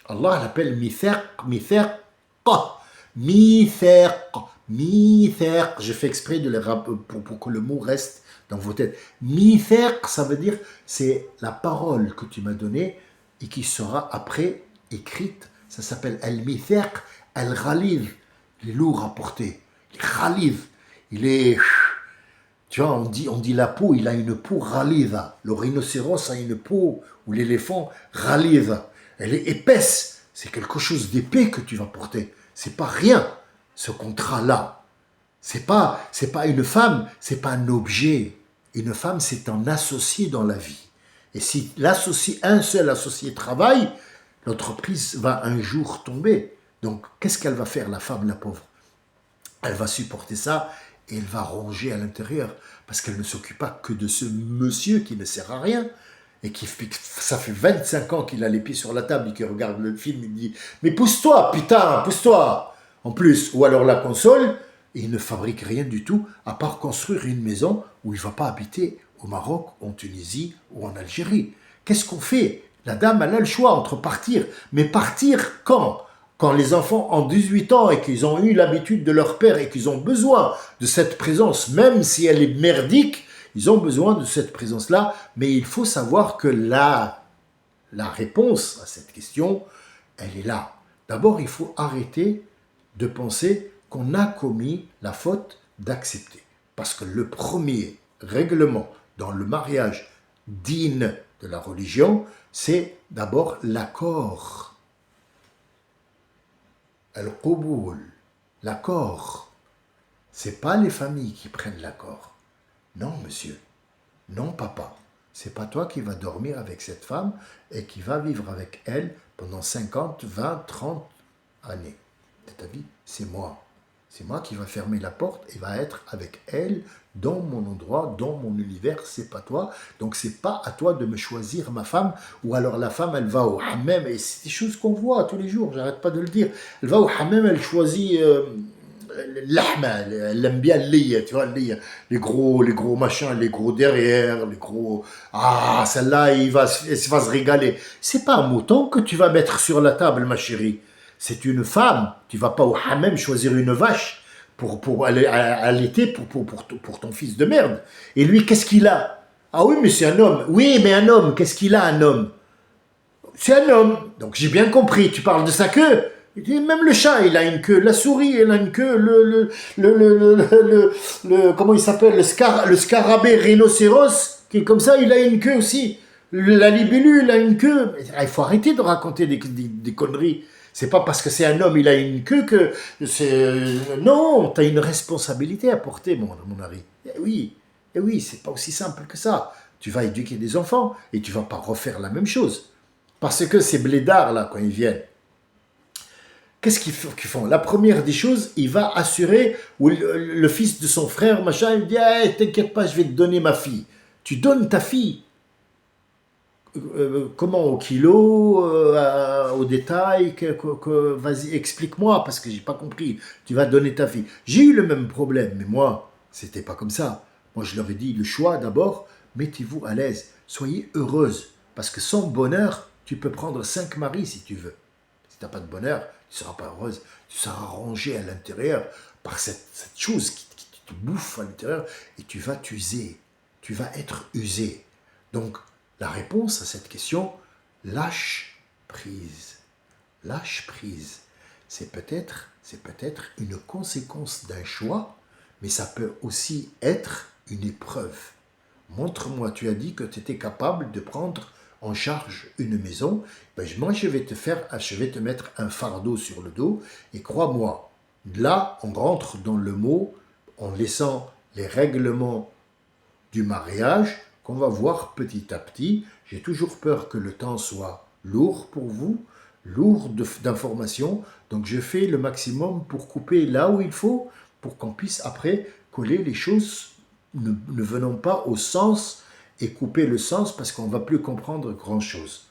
Allah l'appelle mithaq. Je fais exprès de pour que le mot reste dans vos têtes. Mithaq, ça veut dire c'est la parole que tu m'as donnée et qui sera après écrite. Ça s'appelle al-mithaq al-ghalidh. Il est lourd à porter. Il est ghalidh. Il est... Tu vois, on dit la peau, il a une peau ghalidha. Le rhinocéros a une peau, ou l'éléphant, ghalidha. Elle est épaisse. C'est quelque chose d'épais que tu vas porter. C'est pas rien, ce contrat-là. C'est pas une femme, c'est pas un objet. Une femme, c'est un associé dans la vie. Et si un seul associé travaille, l'entreprise va un jour tomber. Donc, qu'est-ce qu'elle va faire, la femme, la pauvre? Elle va supporter ça et elle va ronger à l'intérieur parce qu'elle ne s'occupe pas que de ce monsieur qui ne sert à rien et ça fait 25 ans qu'il a les pieds sur la table et qu'il regarde le film, il dit « Mais pousse-toi, putain, pousse-toi » En plus, ou alors la console, et il ne fabrique rien du tout à part construire une maison où il ne va pas habiter au Maroc, en Tunisie ou en Algérie. Qu'est-ce qu'on fait? La dame, elle a le choix entre partir. Mais partir quand? Quand les enfants ont 18 ans et qu'ils ont eu l'habitude de leur père et qu'ils ont besoin de cette présence, même si elle est merdique, ils ont besoin de cette présence-là. Mais il faut savoir que la réponse à cette question, elle est là. D'abord, il faut arrêter de penser qu'on a commis la faute d'accepter. Parce que le premier règlement dans le mariage din de la religion, c'est d'abord l'accord. Al-Quboul, l'accord. C'est pas les familles qui prennent l'accord. Non, monsieur. Non, papa. C'est pas toi qui vas dormir avec cette femme et qui va vivre avec elle pendant 50, 20, 30 années de ta vie. C'est moi. C'est moi qui va fermer la porte et va être avec elle dans mon endroit, dans mon univers. C'est pas toi. Donc c'est pas à toi de me choisir ma femme. Ou alors la femme, elle va au hammam. Et c'est des choses qu'on voit tous les jours. J'arrête pas de le dire. Elle va au hammam, elle choisit l'ahma. Elle aime bien le tu vois, les gros machins, les gros derrière, les gros. Ah, celle-là, il va se régaler. C'est pas un mouton que tu vas mettre sur la table, ma chérie. C'est une femme. Tu vas pas au hammam choisir une vache pour aller allaiter pour ton fils de merde. Et lui, qu'est-ce qu'il a? Ah oui, mais c'est un homme. Oui, mais un homme, qu'est-ce qu'il a, un homme? C'est un homme. Donc j'ai bien compris. Tu parles de sa queue. Même le chat, il a une queue. La souris, elle a une queue. Comment il s'appelle? Le scarabée rhinocéros, qui est comme ça, il a une queue aussi. La libellule a une queue. Il faut arrêter de raconter des conneries. C'est pas parce que c'est un homme, il a une queue que c'est... Non, tu as une responsabilité à porter, mon mari. Eh oui, c'est pas aussi simple que ça. Tu vas éduquer des enfants et tu vas pas refaire la même chose. Parce que ces blédards, là, quand ils viennent, qu'est-ce qu'ils font? La première des choses, il va assurer, ou le fils de son frère, machin, il dit hey, t'inquiète pas, je vais te donner ma fille. Tu donnes ta fille. Comment au kilo, au détail, vas-y, explique-moi, parce que j'ai pas compris. Tu vas donner ta fille. J'ai eu le même problème, mais moi, c'était pas comme ça. Moi, je leur ai dit, le choix d'abord, mettez-vous à l'aise, soyez heureuse, parce que sans bonheur, tu peux prendre 5 maris si tu veux. Si tu n'as pas de bonheur, tu ne seras pas heureuse, tu seras rongée à l'intérieur par cette chose qui te bouffe à l'intérieur, et tu vas t'user, tu vas être usé. Donc, la réponse à cette question, lâche prise. Lâche prise. C'est peut-être une conséquence d'un choix, mais ça peut aussi être une épreuve. Montre-moi, tu as dit que tu étais capable de prendre en charge une maison. Ben, moi, je vais te mettre un fardeau sur le dos, et crois-moi, là, on rentre dans le mot en laissant les règlements du mariage qu'on va voir petit à petit. J'ai toujours peur que le temps soit lourd pour vous, lourd d'informations. Donc je fais le maximum pour couper là où il faut, pour qu'on puisse après coller les choses ne venant pas au sens et couper le sens parce qu'on ne va plus comprendre grand-chose.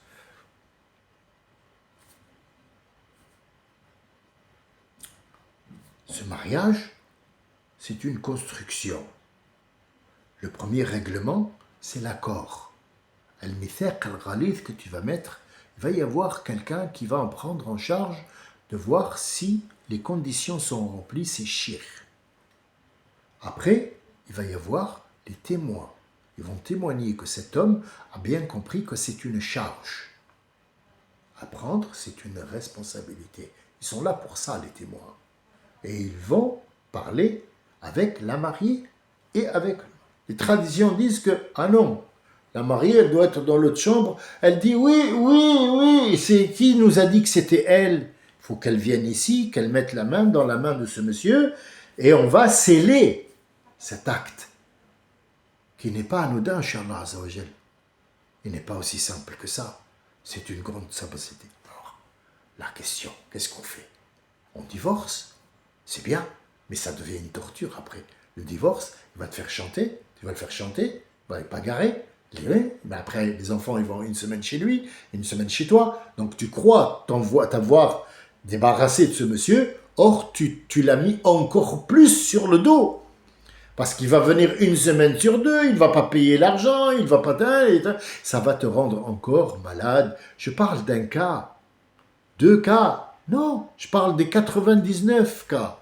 Ce mariage, c'est une construction. Le premier règlement, c'est l'accord. Al-Mithaq al-Ghalith que tu vas mettre, il va y avoir quelqu'un qui va en prendre en charge de voir si les conditions sont remplies, c'est shirk. Après, il va y avoir les témoins. Ils vont témoigner que cet homme a bien compris que c'est une charge. Apprendre, c'est une responsabilité. Ils sont là pour ça, les témoins. Et ils vont parler avec la mariée et avec... Les traditions disent que, ah non, la mariée, elle doit être dans l'autre chambre. Elle dit, oui, c'est qui nous a dit que c'était elle? Il faut qu'elle vienne ici, qu'elle mette la main dans la main de ce monsieur, et on va sceller cet acte, qui n'est pas anodin chez Allah Azzawajal. Il n'est pas aussi simple que ça. C'est une grande simplicité. Alors, la question, qu'est-ce qu'on fait? On divorce, c'est bien, mais ça devient une torture après. Le divorce, il va te faire chanter, tu vas le faire chanter, il va être bagarrer, mais après les enfants ils vont une semaine chez lui, une semaine chez toi, donc tu crois t'avoir débarrassé de ce monsieur, or tu l'as mis encore plus sur le dos. Parce qu'il va venir une semaine sur deux, il ne va pas payer l'argent, il ne va pas... Ça va te rendre encore malade. Je parle d'un cas, 2 cas. Non, je parle des 99 cas.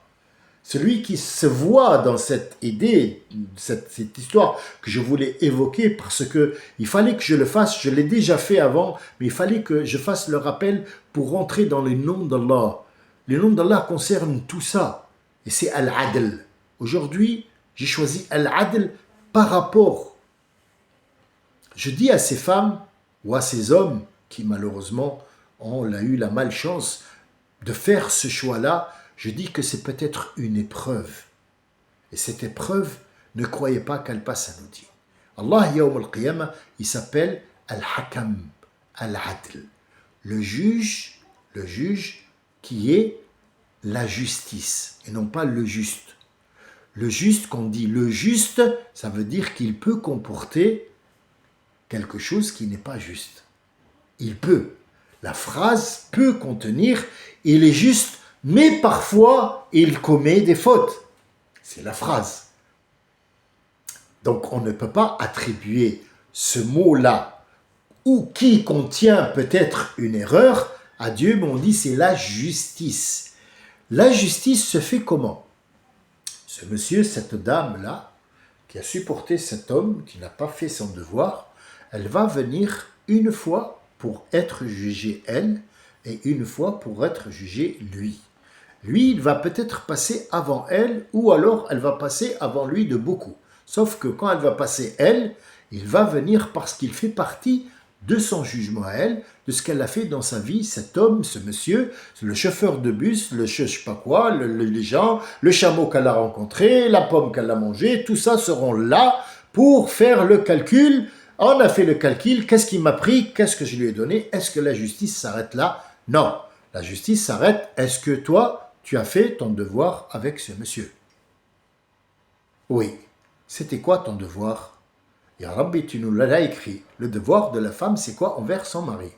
Celui qui se voit dans cette idée, cette histoire que je voulais évoquer, parce que il fallait que je le fasse, je l'ai déjà fait avant, mais il fallait que je fasse le rappel pour rentrer dans les noms d'Allah. Les noms d'Allah concernent tout ça. Et c'est Al-Adl. Aujourd'hui, j'ai choisi Al-Adl par rapport Je dis à ces femmes ou à ces hommes qui malheureusement ont eu la malchance de faire ce choix-là, je dis que c'est peut-être une épreuve. Et cette épreuve, ne croyez pas qu'elle passe anodine. Allah, Yawm al-Qiyamah, il s'appelle Al-Hakam, Al-Adl. Le juge qui est la justice, et non pas le juste. Le juste, quand on dit le juste, ça veut dire qu'il peut comporter quelque chose qui n'est pas juste. Il peut. La phrase peut contenir, il est juste, mais parfois il commet des fautes. C'est la phrase. Donc on ne peut pas attribuer ce mot-là, ou qui contient peut-être une erreur, à Dieu, mais on dit c'est la justice. La justice se fait comment? Ce monsieur, cette dame-là, qui a supporté cet homme, qui n'a pas fait son devoir, elle va venir une fois pour être jugée elle, et une fois pour être jugé lui. Lui, il va peut-être passer avant elle, ou alors elle va passer avant lui de beaucoup. Sauf que quand elle va passer elle, il va venir parce qu'il fait partie de son jugement à elle, de ce qu'elle a fait dans sa vie, cet homme, ce monsieur, le chauffeur de bus, le je sais pas quoi, les gens, le chameau qu'elle a rencontré, la pomme qu'elle a mangée, tout ça seront là pour faire le calcul. On a fait le calcul, qu'est-ce qu'il m'a pris, qu'est-ce que je lui ai donné, est-ce que la justice s'arrête là? Non, la justice s'arrête, est-ce que toi, tu as fait ton devoir avec ce monsieur? Oui. C'était quoi ton devoir? Ya Rabbi, tu nous l'as écrit. Le devoir de la femme, c'est quoi envers son mari?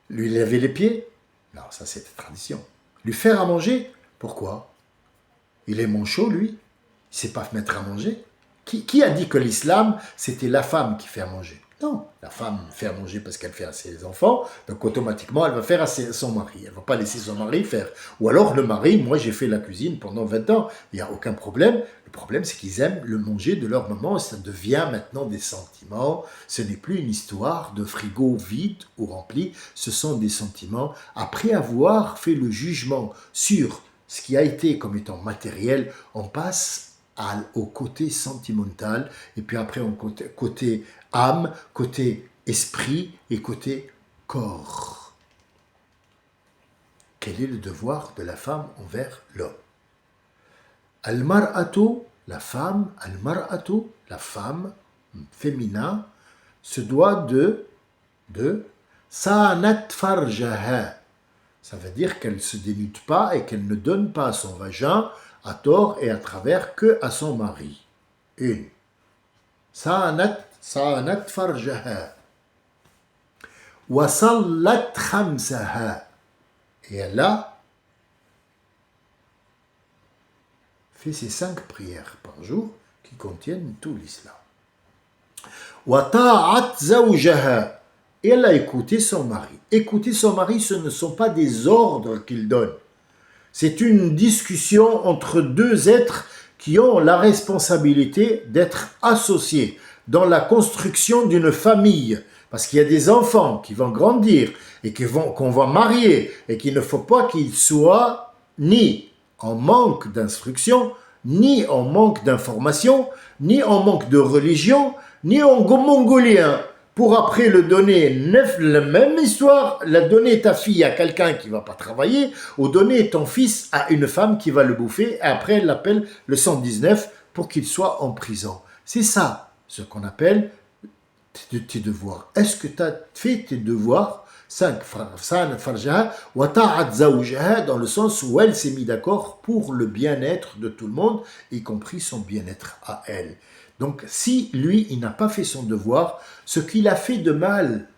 Lui laver les pieds? Non, ça c'est tradition. Lui faire à manger? Pourquoi? Il est manchot, lui. Il ne sait pas mettre à manger. Qui a dit que l'islam, c'était la femme qui fait à manger? Non, la femme fait à manger parce qu'elle fait à ses enfants, donc automatiquement elle va faire à son mari. Elle ne va pas laisser son mari faire. Ou alors le mari, moi j'ai fait la cuisine pendant 20 ans, il n'y a aucun problème. Le problème c'est qu'ils aiment le manger de leur maman, ça devient maintenant des sentiments. Ce n'est plus une histoire de frigo vide ou rempli, ce sont des sentiments. Après avoir fait le jugement sur ce qui a été comme étant matériel, on passe au côté sentimental, et puis après au côté âme, côté esprit et côté corps. Quel est le devoir de la femme envers l'homme? Al-mar'atu, la femme, al-mar'atu, la femme féminin, se doit de sa'anat farjaha. Ça veut dire qu'elle ne se dénude pas et qu'elle ne donne pas son vagin à tort et à travers que à son mari. Une. Sa'anat farjaha. Wa sallat khamsaha. Et elle a fait ses 5 prières par jour qui contiennent tout l'islam. Wa ta'at zawjaha. Et elle a écouté son mari. Écouter son mari, ce ne sont pas des ordres qu'il donne. C'est une discussion entre deux êtres qui ont la responsabilité d'être associés dans la construction d'une famille. Parce qu'il y a des enfants qui vont grandir et qu'on va marier et qu'il ne faut pas qu'ils soient ni en manque d'instruction, ni en manque d'information, ni en manque de religion, ni en mongolien. Pour après le donner, la même histoire, la donner ta fille à quelqu'un qui ne va pas travailler, ou donner ton fils à une femme qui va le bouffer, et après elle l'appelle le 119 pour qu'il soit en prison. C'est ça, ce qu'on appelle tes devoirs. Est-ce que tu as fait tes devoirs? 5 farjaha wa ta'at zawjaha, dans le sens où elle s'est mise d'accord pour le bien-être de tout le monde, y compris son bien-être à elle. Donc, si lui, il n'a pas fait son devoir, ce qu'il a fait de mal,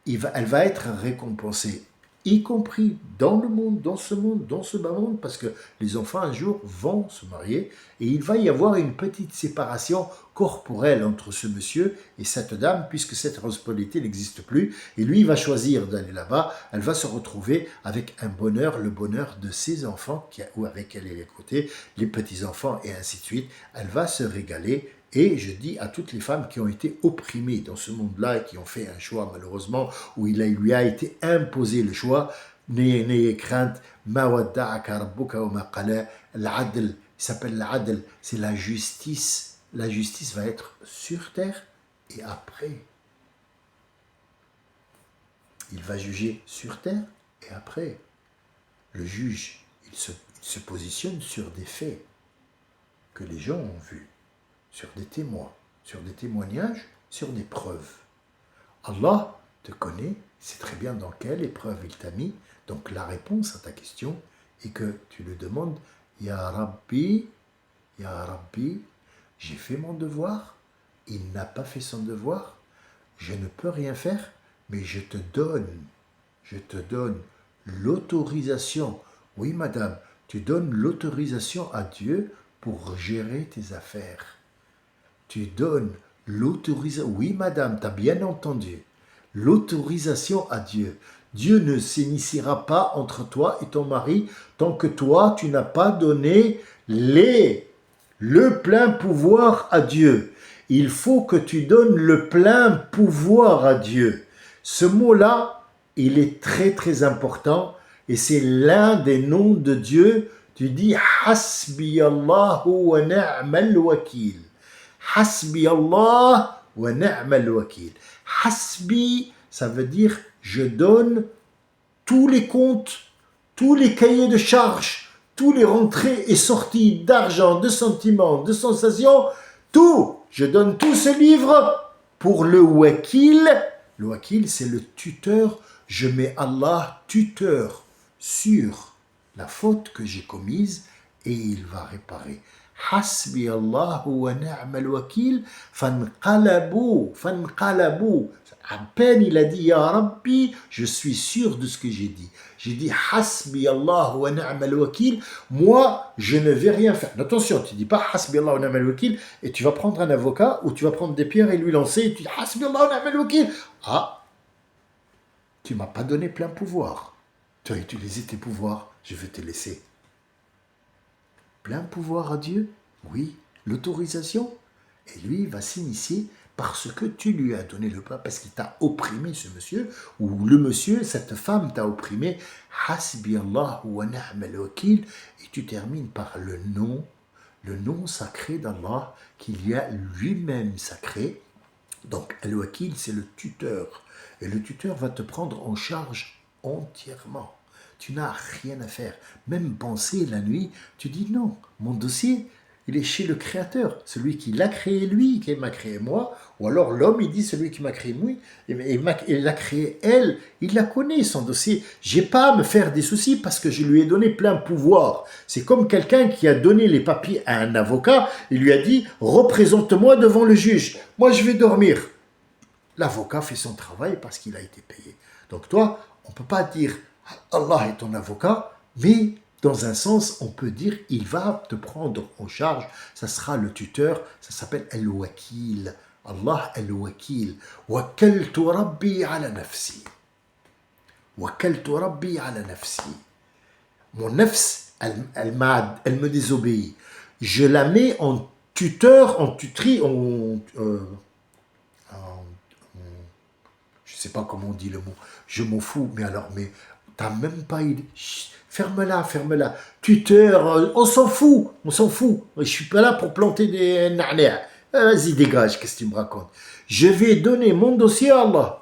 elle va être récompensée, y compris dans le monde, dans ce bas monde, parce que les enfants un jour vont se marier et il va y avoir une petite séparation corporelle entre ce monsieur et cette dame, puisque cette responsabilité n'existe plus, et lui il va choisir d'aller là-bas. Elle va se retrouver avec un bonheur, le bonheur de ses enfants, ou avec elle et les côtés, les petits-enfants et ainsi de suite. Elle va se régaler. Et je dis à toutes les femmes qui ont été opprimées dans ce monde-là et qui ont fait un choix malheureusement où lui a été imposé le choix, n'ayez crainte, ma wadda'aka rabbuka wa ma qala, l'adl, il s'appelle l'adl, c'est la justice la justice va être sur terre et après. Il va juger sur terre et après. Le juge, il se positionne sur des faits que les gens ont vus, sur des témoins, sur des témoignages, sur des preuves. Allah te connaît, sait très bien dans quelle épreuve il t'a mis. Donc la réponse à ta question est que tu le demandes, Ya Rabbi, Ya Rabbi, j'ai fait mon devoir, il n'a pas fait son devoir, je ne peux rien faire, mais je te donne l'autorisation. Oui, madame, tu donnes l'autorisation à Dieu pour gérer tes affaires. Tu donnes l'autorisation. Oui, madame, tu as bien entendu. L'autorisation à Dieu. Dieu ne s'initiera pas entre toi et ton mari tant que toi, tu n'as pas donné le plein pouvoir à Dieu. Il faut que tu donnes le plein pouvoir à Dieu. Ce mot-là, il est très très important et c'est l'un des noms de Dieu. Tu dis Hasbi Allahu wa ni'mal wakil. Hasbi Allah wa ni'mal wakil. Hasbi, ça veut dire je donne tous les comptes, tous les cahiers de charges, tous les rentrées et sorties d'argent, de sentiments, de sensations, tout. Je donne tout ce livre pour le wakil. Le wakil, c'est le tuteur. Je mets Allah tuteur sur la faute que j'ai commise et il va réparer. Hasbi Allah wa ni'mal wakil fanqalabu. À peine il a dit Ya Rabbi, je suis sûr de ce que j'ai dit. J'ai dit Hasbi Allah wa ni'mal wakil. Moi, je ne vais rien faire. Attention, tu ne dis pas Hasbi Allah wa ni'mal wakil et tu vas prendre un avocat ou tu vas prendre des pierres et lui lancer et tu dis Hasbi Allah wa ni'mal wakil. Ah, tu ne m'as pas donné plein pouvoir. Tu as utilisé tes pouvoirs, je vais te laisser. Plein pouvoir à Dieu? Oui. L'autorisation? Et lui, il va s'initier parce que tu lui as donné le pas, parce qu'il t'a opprimé, ce monsieur, ou le monsieur, cette femme t'a opprimé. Hasbi Allah wa ni'mal wakil. Et tu termines par le nom sacré d'Allah, qu'il y a lui-même sacré. Donc, al-wakil, c'est le tuteur. Et le tuteur va te prendre en charge entièrement. Tu n'as rien à faire. Même penser la nuit, tu dis non, mon dossier, il est chez le créateur. Celui qui l'a créé lui, qui m'a créé moi. Ou alors l'homme, il dit celui qui m'a créé moi, et l'a créé elle, il la connaît son dossier. J'ai pas à me faire des soucis parce que je lui ai donné plein pouvoir. C'est comme quelqu'un qui a donné les papiers à un avocat, il lui a dit représente-moi devant le juge. Moi, je vais dormir. L'avocat fait son travail parce qu'il a été payé. Donc toi, on ne peut pas dire Allah est ton avocat, mais dans un sens, on peut dire il va te prendre en charge, ça sera le tuteur, ça s'appelle Al-Wakil. Allah Al-Wakil. Wakaltu Rabbi ala nafsi. Wakaltu Rabbi ala nafsi. Mon nafs, elle me désobéit. Je la mets en tuteur, en tuterie, je sais pas comment on dit le mot, je m'en fous, mais t'as même pas idée. Chut, ferme-la. Tuteur, on s'en fout. Je suis pas là pour planter des na'na'. Vas-y, dégage, qu'est-ce que tu me racontes? Je vais donner mon dossier à Allah.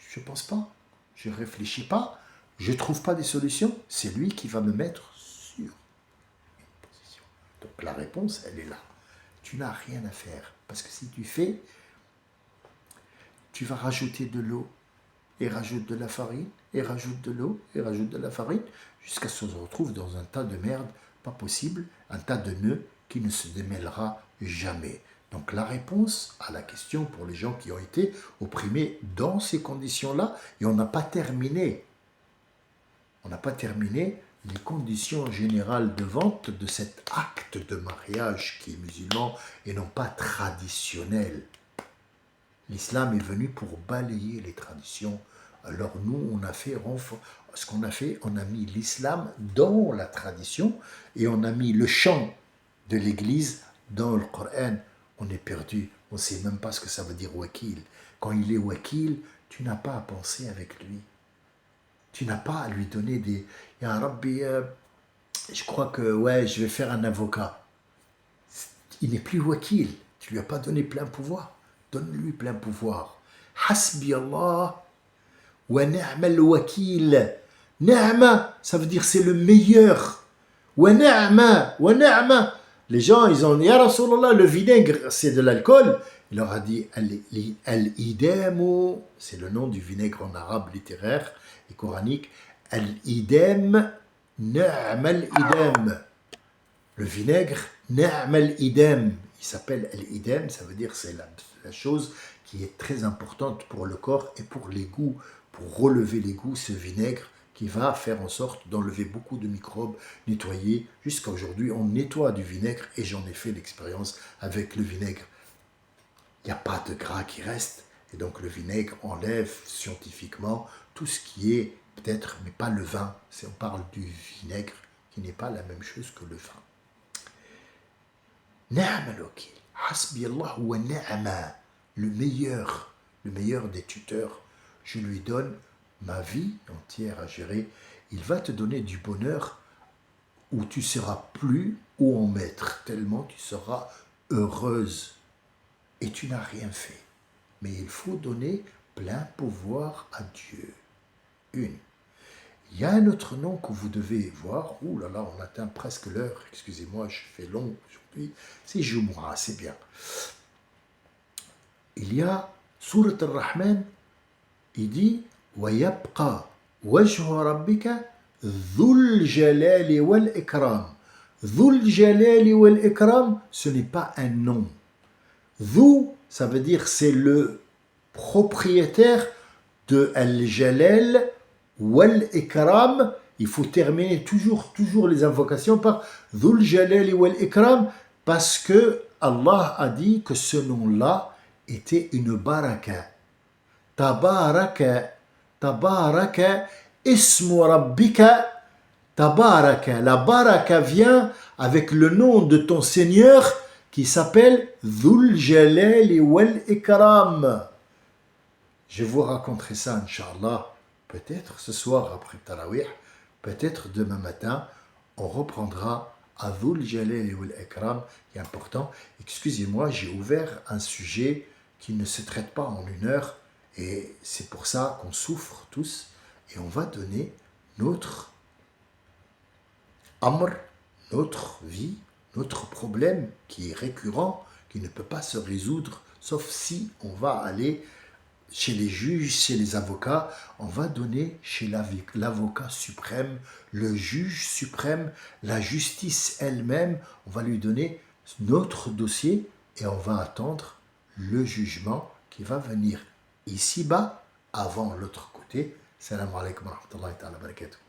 Je pense pas, je réfléchis pas, je trouve pas des solutions, c'est lui qui va me mettre sur une position. Donc la réponse, elle est là. Tu n'as rien à faire, parce que si tu fais, tu vas rajouter de l'eau, et rajoute de la farine, et rajoute de l'eau, et rajoute de la farine, jusqu'à ce qu'on se retrouve dans un tas de merde, pas possible, un tas de nœuds qui ne se démêlera jamais. Donc la réponse à la question pour les gens qui ont été opprimés dans ces conditions-là, et on n'a pas terminé. On n'a pas terminé les conditions générales de vente de cet acte de mariage qui est musulman et non pas traditionnel. L'islam est venu pour balayer les traditions. Alors nous, on a fait ce qu'on a fait, on a mis l'islam dans la tradition et on a mis le chant de l'église dans le Coran. On est perdu, on ne sait même pas ce que ça veut dire wakil. Quand il est wakil, tu n'as pas à penser avec lui. Tu n'as pas à lui donner des... Ya Rabbi, je crois que je vais faire un avocat. il n'est plus wakil. Tu lui as pas donné plein pouvoir. Donne-lui plein pouvoir. Hasbi Allah wa ni'mal wakil. Ni'ma, ça veut dire c'est le meilleur. Wa ni'ma, wa ni'ma. Les gens, ils ont dit, Ya Rasulallah, le vinaigre, c'est de l'alcool. Il leur a dit, Al-idam, c'est le nom du vinaigre en arabe littéraire et coranique. Al-idam, ni'mal idam. Le vinaigre, ni'mal idam. Il s'appelle al-idam, ça veut dire c'est la chose qui est très importante pour le corps et pour les goûts. Pour relever les goûts, ce vinaigre qui va faire en sorte d'enlever beaucoup de microbes, nettoyer. Jusqu'à aujourd'hui, on nettoie du vinaigre et j'en ai fait l'expérience avec le vinaigre. Il n'y a pas de gras qui reste et donc le vinaigre enlève scientifiquement tout ce qui est peut-être, mais pas le vin. On parle du vinaigre qui n'est pas la même chose que le vin. Ni'mal wakil, hasbi Allah wa ni'ma, le meilleur des tuteurs. Je lui donne ma vie entière à gérer. Il va te donner du bonheur où tu seras plus où en mettre, tellement tu seras heureuse. Et tu n'as rien fait. Mais il faut donner plein pouvoir à Dieu. Une. Il y a un autre nom que vous devez voir. Ouh là là, on atteint presque l'heure. Excusez-moi, je fais long aujourd'hui. C'est Jumu'ah, c'est bien. Il y a Surat Al-Rahman, il dit وَيَبْقَى وَجْهُ رَبِّكَ ذُو الْجَلَالِ وَالْإِكْرَامِ. ذُو الْجَلَالِ وَالْإِكْرَامِ, ce n'est pas un nom. Dhu, ça veut dire c'est le propriétaire de Al-Jalal wal-Ikram. Il faut terminer toujours les invocations par Dhul Jalal wal-Ikram parce que Allah a dit que ce nom-là était une baraka. Tabaraka, tabaraka, ismu rabbika, tabaraka. La baraka vient avec le nom de ton Seigneur qui s'appelle Dhul Jalal wal Ikram. Je vous raconterai ça, Inch'Allah, peut-être ce soir après Tarawih, peut-être demain matin, on reprendra à Dhul Jalal wal Ikram, qui est important. Excusez-moi, j'ai ouvert un sujet qui ne se traite pas en une heure, et c'est pour ça qu'on souffre tous, et on va donner notre amr, notre vie, notre problème qui est récurrent, qui ne peut pas se résoudre, sauf si on va aller chez les juges, chez les avocats, on va donner chez l'avocat suprême, le juge suprême, la justice elle-même, on va lui donner notre dossier et on va attendre le jugement qui va venir ici-bas, avant l'autre côté. Salam alaikum wa rahmatullahi wa barakatuh.